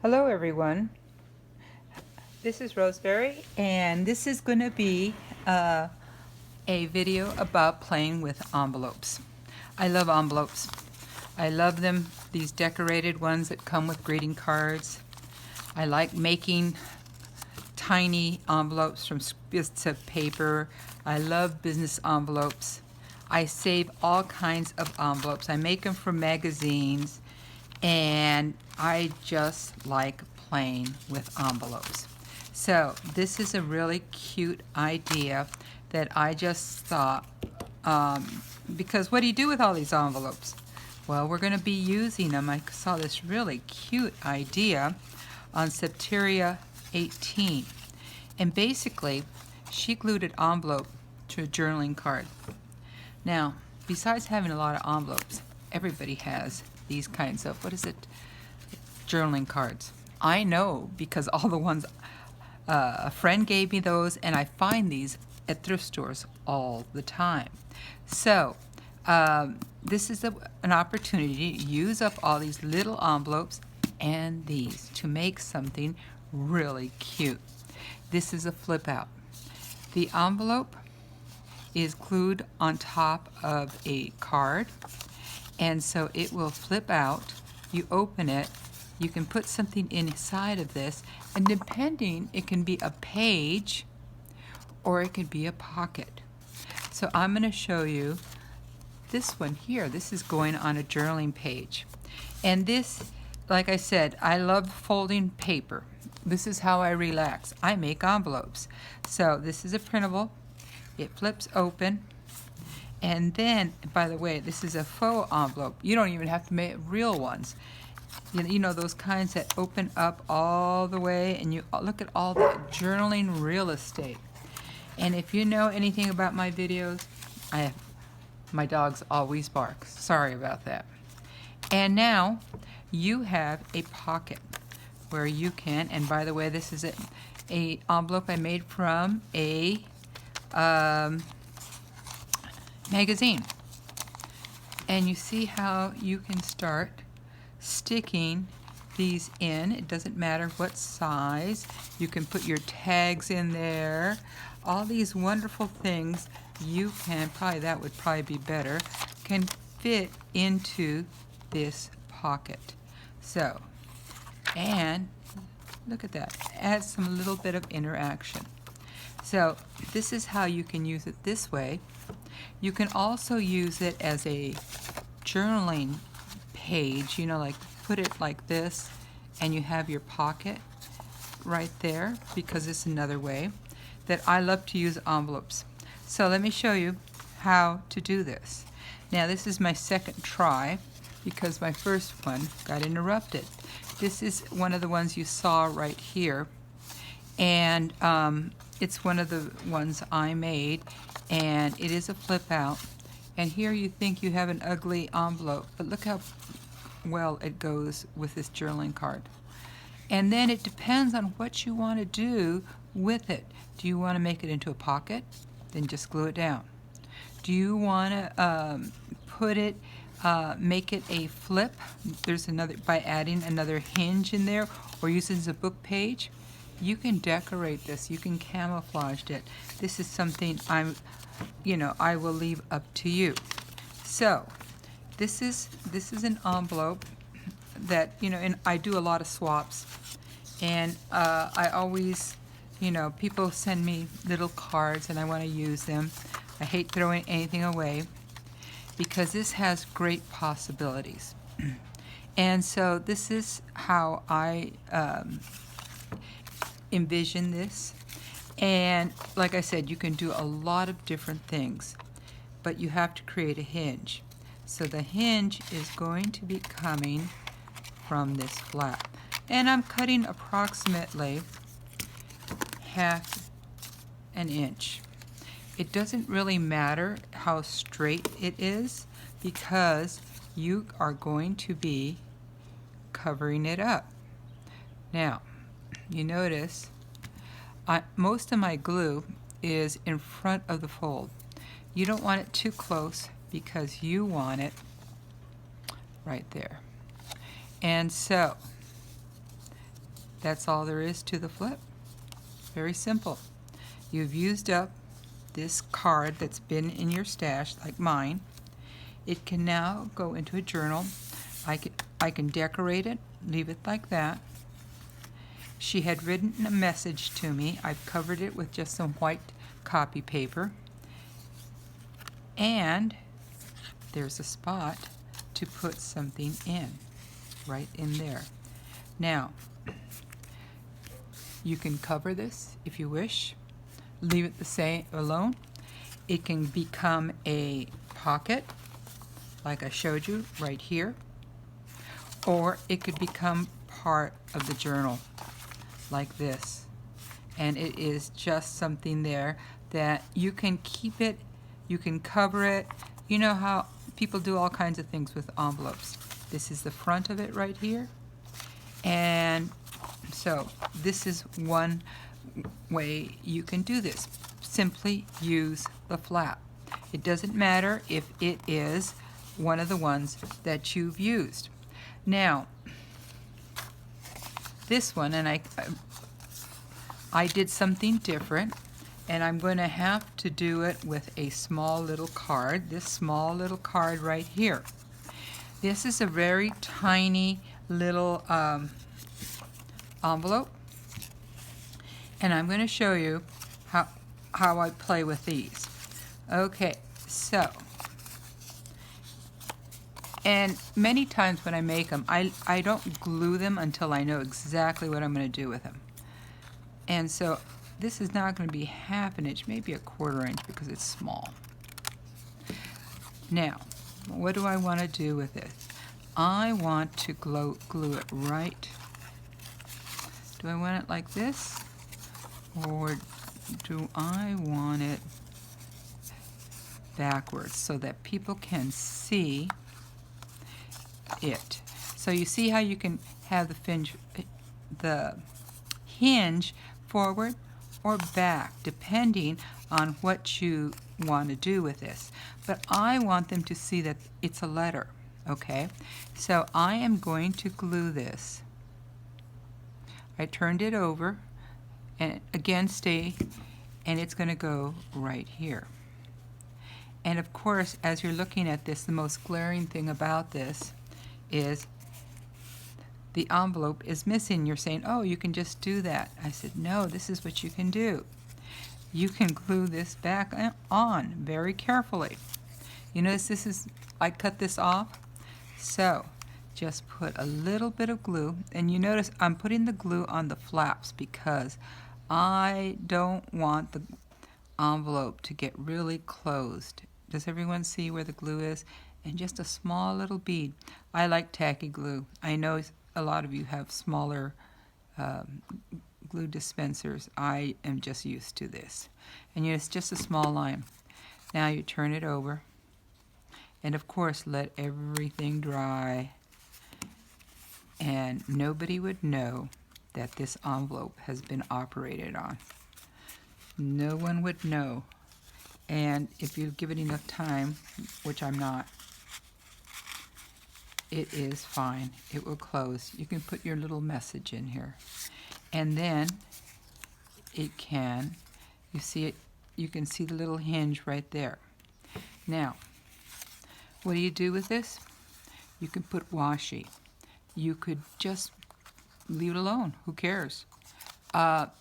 Hello everyone, this is Roseberry and this is going to be a video about playing with envelopes. I love envelopes. I love them, these decorated ones that come with greeting cards. I like making tiny envelopes from bits of paper. I love business envelopes. I save all kinds of envelopes. I make them for magazines, and I just like playing with envelopes. So this is a really cute idea that I just thought, because what do you do with all these envelopes? Well, we're going to be using them. I saw this really cute idea on Septeria 18. And basically, she glued an envelope to a journaling card. Now, besides having a lot of envelopes, everybody has these kinds of, journaling cards. I know because all the ones, a friend gave me those, and I find these at thrift stores all the time. So, this is an opportunity to use up all these little envelopes and these to make something really cute. This is a flip out. The envelope is glued on top of a card, and so it will flip out. You open it, you can put something inside of this, and depending, it can be a page or it could be a pocket. So I'm going to show you this one here. This is going on a journaling page. And this, like I said, I love folding paper. This is how I relax. I make envelopes. So this is a printable. It flips open. And then, by the way, this is a faux envelope. You don't even have to make real ones. You know, those kinds that open up all the way, and you look at all that journaling real estate. And if you know anything about my videos, my dogs always bark. Sorry about that. And now you have a pocket where you can, and by the way, this is a envelope I made from a magazine. And you see how you can start sticking these in. It doesn't matter what size. You can put your tags in there. All these wonderful things you can, that would probably be better, can fit into this pocket. So, and look at that, add some little bit of interaction. So this is how you can use it this way. You can also use it as a journaling page, like put it like this, and you have your pocket right there, because it's another way that I love to use envelopes. So let me show you how to do this. Now this is my second try because my first one got interrupted. This is one of the ones you saw right here, and it's one of the ones I made, and it is a flip out. And here you think you have an ugly envelope, but look how well it goes with this journaling card. And then it depends on what you want to do with it. Do you want to make it into a pocket? Then just glue it down. Do you want to make it a flip? There's another, by adding another hinge in there, or use it as a book page. You can decorate this. You can camouflage it. This is something I will leave up to you. So this is an envelope that, and I do a lot of swaps, and I always, people send me little cards and I want to use them. I hate throwing anything away because this has great possibilities. And so this is how I envision this. And like I said, you can do a lot of different things, but you have to create a hinge. So the hinge is going to be coming from this flap. And I'm cutting approximately half an inch. It doesn't really matter how straight it is because you are going to be covering it up. Now, you notice most of my glue is in front of the fold. You don't want it too close because you want it right there. And so That's all there is to the flip. Very simple. You've used up this card that's been in your stash, like mine. It can now go into a journal. I can decorate it, leave it like that. She had written a message to me. I've covered it with just some white copy paper. And there's a spot to put something in, right in there. Now, you can cover this if you wish. Leave it the same alone. It can become a pocket, like I showed you right here. Or it could become part of the journal, like this. And it is just something there that you can keep it, you can cover it. You know how people do all kinds of things with envelopes. This is the front of it right here. And so this is one way you can do this. Simply use the flap. It doesn't matter if it is one of the ones that you've used. Now, this one, and I did something different, and I'm going to have to do it with a small little card, this small little card right here. This is a very tiny little envelope, and I'm going to show you how I play with these. Okay, so, and many times when I make them, I don't glue them until I know exactly what I'm going to do with them. And so this is not going to be ½ inch, maybe a ¼ inch because it's small. Now, what do I want to do with this? I want to glue it right. Do I want it like this? Or do I want it backwards so that people can see it? So you see how you can have the hinge forward or back depending on what you want to do with this. But I want them to see that it's a letter, okay? So I am going to glue this. I turned it over and again stay, and it's going to go right here. And of course, as you're looking at this, the most glaring thing about this is the envelope is missing. You're saying, oh, you can just do that. I said, no, this is what you can do. You can glue this back on very carefully. You notice this is, I cut this off. So just put a little bit of glue, and you notice I'm putting the glue on the flaps because I don't want the envelope to get really closed. Does everyone see where the glue is? And just a small little bead. I like tacky glue. I know a lot of you have smaller glue dispensers. I am just used to this. And it's just a small line. Now you turn it over. And of course, let everything dry. And nobody would know that this envelope has been operated on. No one would know. And if you give it enough time, which I'm not, it is fine. It will close. You can put your little message in here. And then it can, you see it, you can see the little hinge right there. Now, what do you do with this? You can put washi. You could just leave it alone. Who cares?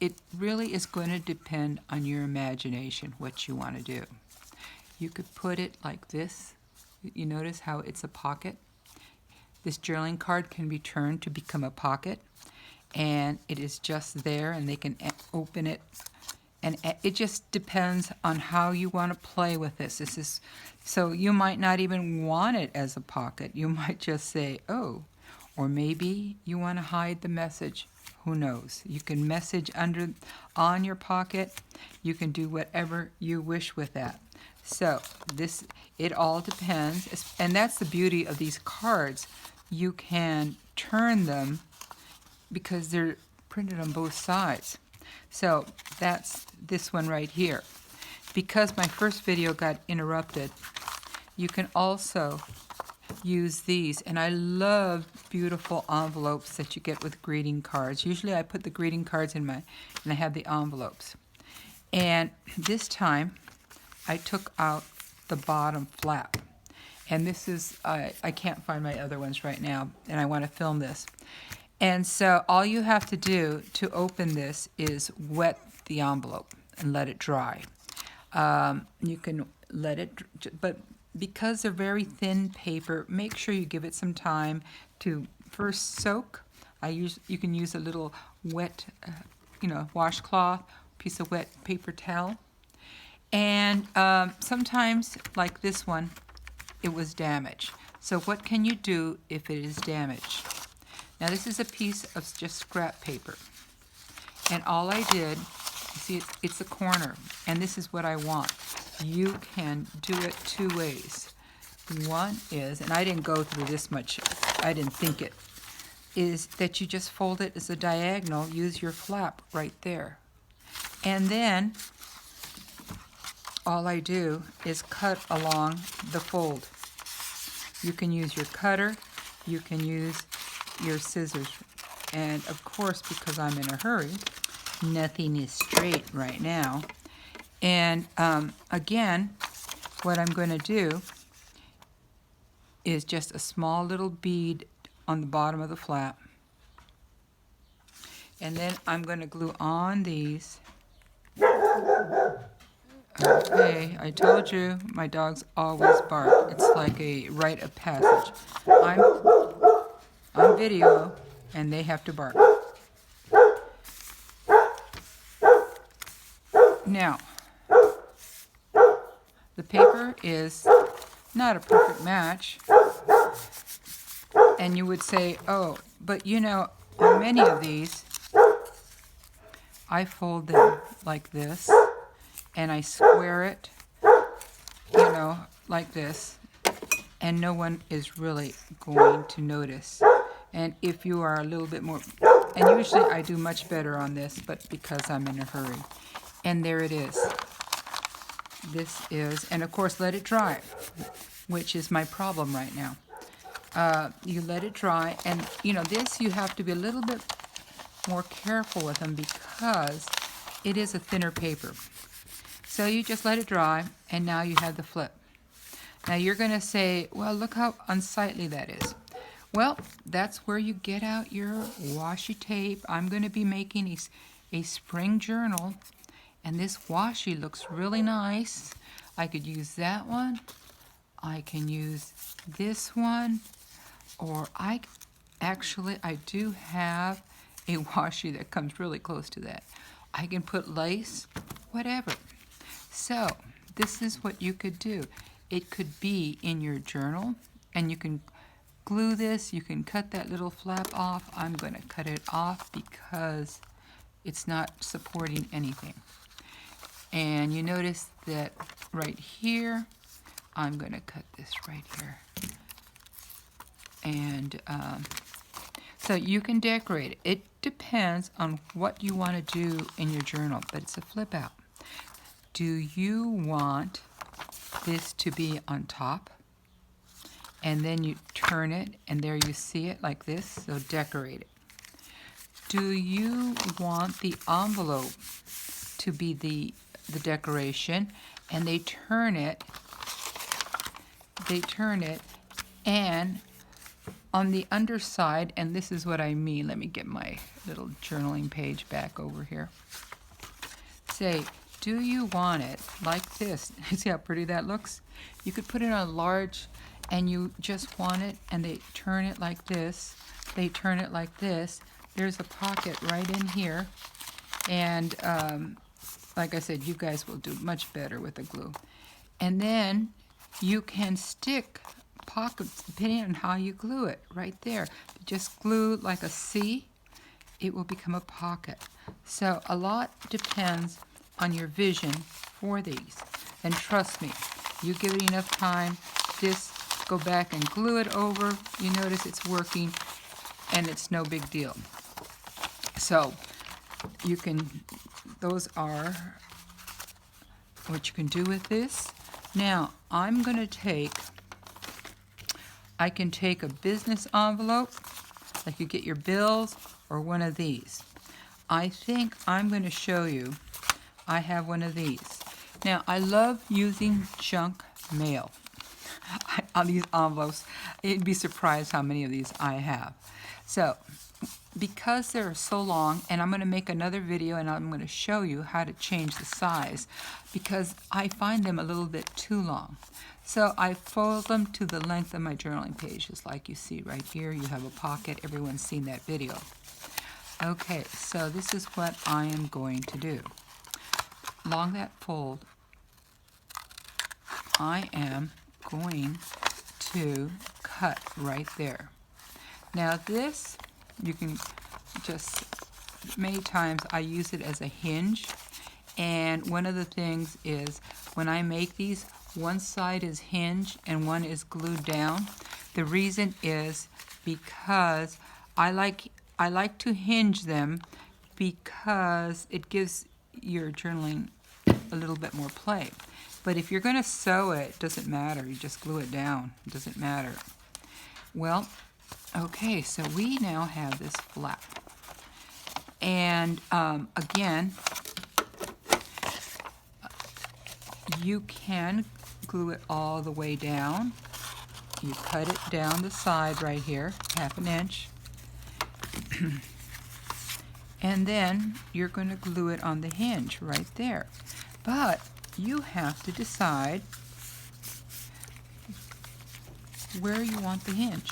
It really is going to depend on your imagination, what you want to do. You could put it like this. You notice how it's a pocket? This journaling card can be turned to become a pocket, and it is just there, and they can open it. And it just depends on how you want to play with this. So you might not even want it as a pocket. You might just say, oh, or maybe you want to hide the message. Who knows? You can message on your pocket. You can do whatever you wish with that. So it all depends. And that's the beauty of these cards. You can turn them because they're printed on both sides. So that's this one right here. Because my first video got interrupted, you can also use these. And I love beautiful envelopes that you get with greeting cards. Usually I put the greeting cards in and I have the envelopes. And this time I took out the bottom flap. And this is, I can't find my other ones right now, and I want to film this. And so all you have to do to open this is wet the envelope and let it dry. You can let it, but because they're very thin paper, make sure you give it some time to first soak. You can use a little wet, washcloth, piece of wet paper towel. And sometimes, like this one, it was damaged. So what can you do if it is damaged? Now this is a piece of just scrap paper. And all I did, see it's a corner, and this is what I want. You can do it two ways. One is, and I didn't go through this much, I didn't think it, is that you just fold it as a diagonal, use your flap right there. And then all I do is cut along the fold. You can use your cutter, you can use your scissors, and of course, because I'm in a hurry, nothing is straight right now. And again, what I'm going to do is just a small little bead on the bottom of the flap. And then I'm going to glue on these. Okay, I told you my dogs always bark. It's like a rite of passage. I'm on video and they have to bark. Now, the paper is not a perfect match. And you would say, oh, but on many of these, I fold them like this, and I square it, like this, and no one is really going to notice. And if you are a little bit more, and usually I do much better on this, but because I'm in a hurry. And there it is. This is, and of course let it dry, which is my problem right now. You let it dry, and this you have to be a little bit more careful with them because it is a thinner paper. So you just let it dry, and now you have the flip. Now you're going to say, well, look how unsightly that is. Well, that's where you get out your washi tape. I'm going to be making a spring journal, and this washi looks really nice. I could use that one. I can use this one, or I do have a washi that comes really close to that. I can put lace, whatever. So this is what you could do. It could be in your journal, and you can glue this. You can cut that little flap off. I'm going to cut it off because it's not supporting anything. And you notice that right here, I'm going to cut this right here. And so you can decorate it. It depends on what you want to do in your journal, but it's a flip out. Do you want this to be on top? And then you turn it, and there you see it like this, so decorate it. Do you want the envelope to be the decoration, and they turn it, and on the underside, and this is what I mean, let me get my little journaling page back over here. Say, do you want it like this? See how pretty that looks? You could put it on large, and you just want it, and they turn it like this. They turn it like this. There's a pocket right in here, and like I said, you guys will do much better with the glue. And then you can stick pockets depending on how you glue it right there. Just glue like a C, it will become a pocket. So a lot depends on your vision for these. And trust me, you give it enough time, just go back and glue it over. You notice it's working, and it's no big deal. So you can, those are what you can do with this. Now I'm going to I can take a business envelope, like you get your bills or one of these. I think I'm going to show you. I have one of these. Now, I love using junk mail on these envelopes. You'd be surprised how many of these I have. So, because they're so long, and I'm going to make another video and I'm going to show you how to change the size because I find them a little bit too long. So I fold them to the length of my journaling pages, like you see right here. You have a pocket. Everyone's seen that video. Okay, so this is what I am going to do. Along that fold, I am going to cut right there. Now this, you can just, many times I use it as a hinge, and one of the things is when I make these, one side is hinged and one is glued down. The reason is because I like to hinge them because it gives your journaling a little bit more play. But if you're going to sew it, it doesn't matter. You just glue it down. It doesn't matter. Well, okay, so we now have this flap. And again, you can glue it all the way down. You cut it down the side right here, 1/2 inch. And then you're going to glue it on the hinge right there. But you have to decide where you want the hinge.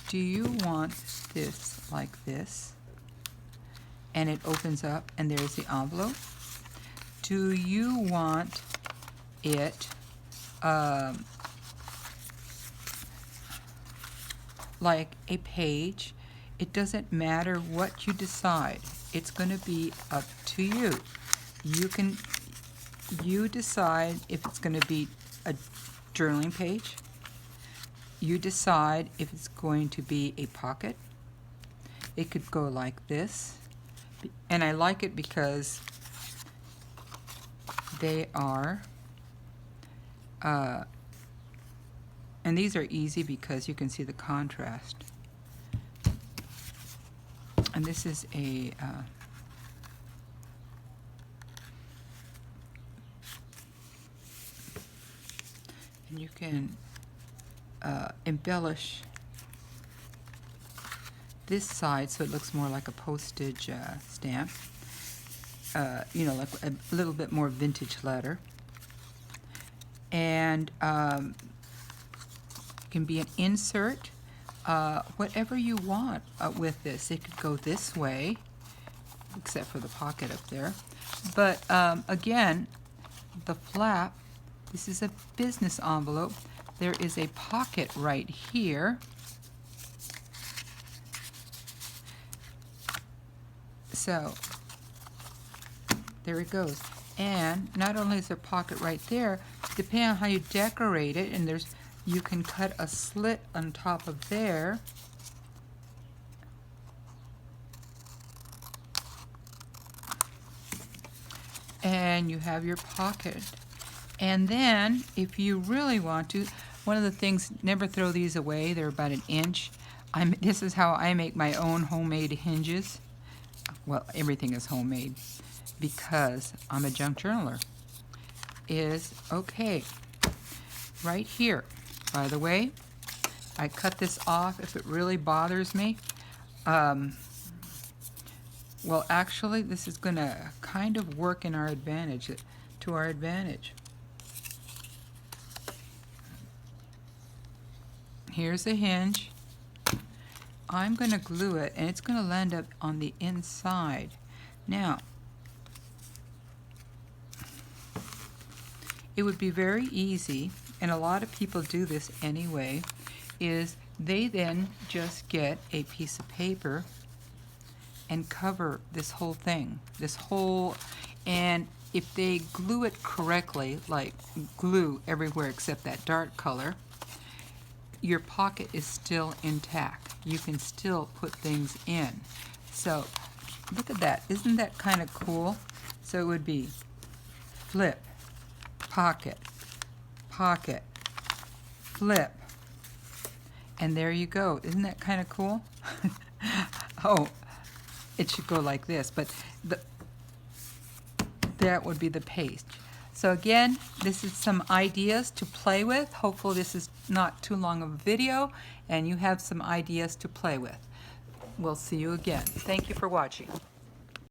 Do you want this like this, and it opens up and there's the envelope? Do you want it like a page? It doesn't matter what you decide. It's going to be up to you. You decide if it's going to be a journaling page. You decide if it's going to be a pocket. It could go like this. And I like it because they are, and these are easy because you can see the contrast. And this is a and you can embellish this side so it looks more like a postage stamp. You know, like a little bit more vintage letter. And can be an insert. Whatever you want with this. It could go this way, except for the pocket up there. But again, the flap, this is a business envelope. There is a pocket right here. So, there it goes. And not only is there a pocket right there, depending on how you decorate it, and you can cut a slit on top of there. And you have your pocket. And then, if you really want to, one of the things, never throw these away. They're about 1 inch. This is how I make my own homemade hinges. Well, everything is homemade because I'm a junk journaler. Okay, right here. By the way, I cut this off if it really bothers me. Well, actually, this is going to kind of work in our advantage, to our advantage. Here's a hinge. I'm going to glue it, and it's going to land up on the inside. Now, it would be very easy, and a lot of people do this anyway, is they then just get a piece of paper and cover this whole thing, and if they glue it correctly, like glue everywhere except that dark color, your pocket is still intact. You can still put things in. So look at that. Isn't that kind of cool? So it would be flip, pocket, pocket, flip, and there you go. Isn't that kind of cool? Oh, it should go like this, but that would be the paste. So again, this is some ideas to play with. Hopefully this is not too long of a video and you have some ideas to play with. We'll see you again. Thank you for watching.